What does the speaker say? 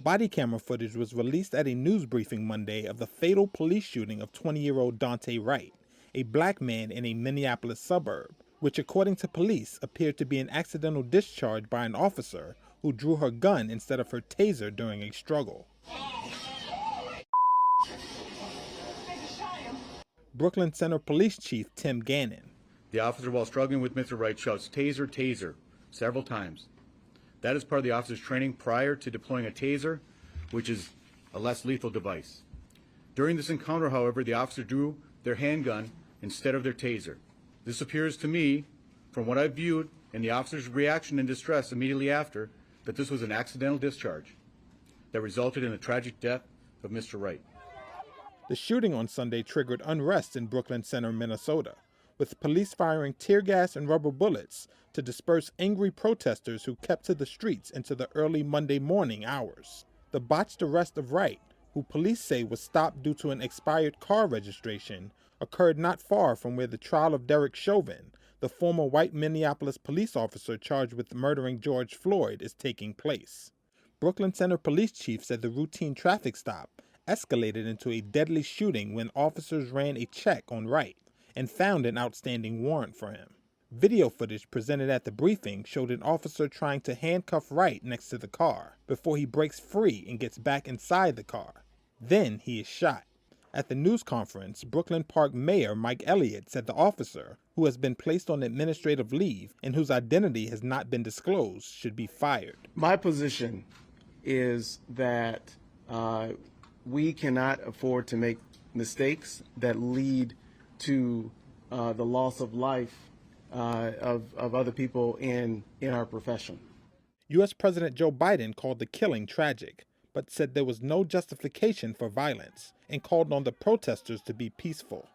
Body camera footage was released at a news briefing Monday of the fatal police shooting of 20-year-old Dante Wright, a black man in a Minneapolis suburb, which according to police appeared to be an accidental discharge by an officer who drew her gun instead of her taser during a struggle. Brooklyn Center Police Chief Tim Gannon. The officer, while struggling with Mr. Wright, shouts, "Taser, taser," several times. That is part of the officer's training prior to deploying a taser, which is a less lethal device. During this encounter, however, the officer drew their handgun instead of their taser. This appears to me, from what I've viewed and the officer's reaction and distress immediately after, that this was an accidental discharge that resulted in the tragic death of Mr. Wright. The shooting on Sunday triggered unrest in Brooklyn Center, Minnesota, with police firing tear gas and rubber bullets to disperse angry protesters who kept to the streets into the early Monday morning hours. The botched arrest of Wright, who police say was stopped due to an expired car registration, occurred not far from where the trial of Derek Chauvin, the former white Minneapolis police officer charged with murdering George Floyd, is taking place. Brooklyn Center Police Chief said the routine traffic stop escalated into a deadly shooting when officers ran a check on Wright and found an outstanding warrant for him. Video footage presented at the briefing showed an officer trying to handcuff Wright next to the car before he breaks free and gets back inside the car. Then he is shot. At the news conference, Brooklyn Park Mayor Mike Elliott said the officer, who has been placed on administrative leave and whose identity has not been disclosed, should be fired. My position is that we cannot afford to make mistakes that lead to the loss of life of other people in our profession. U.S. President Joe Biden called the killing tragic, but said there was no justification for violence and called on the protesters to be peaceful.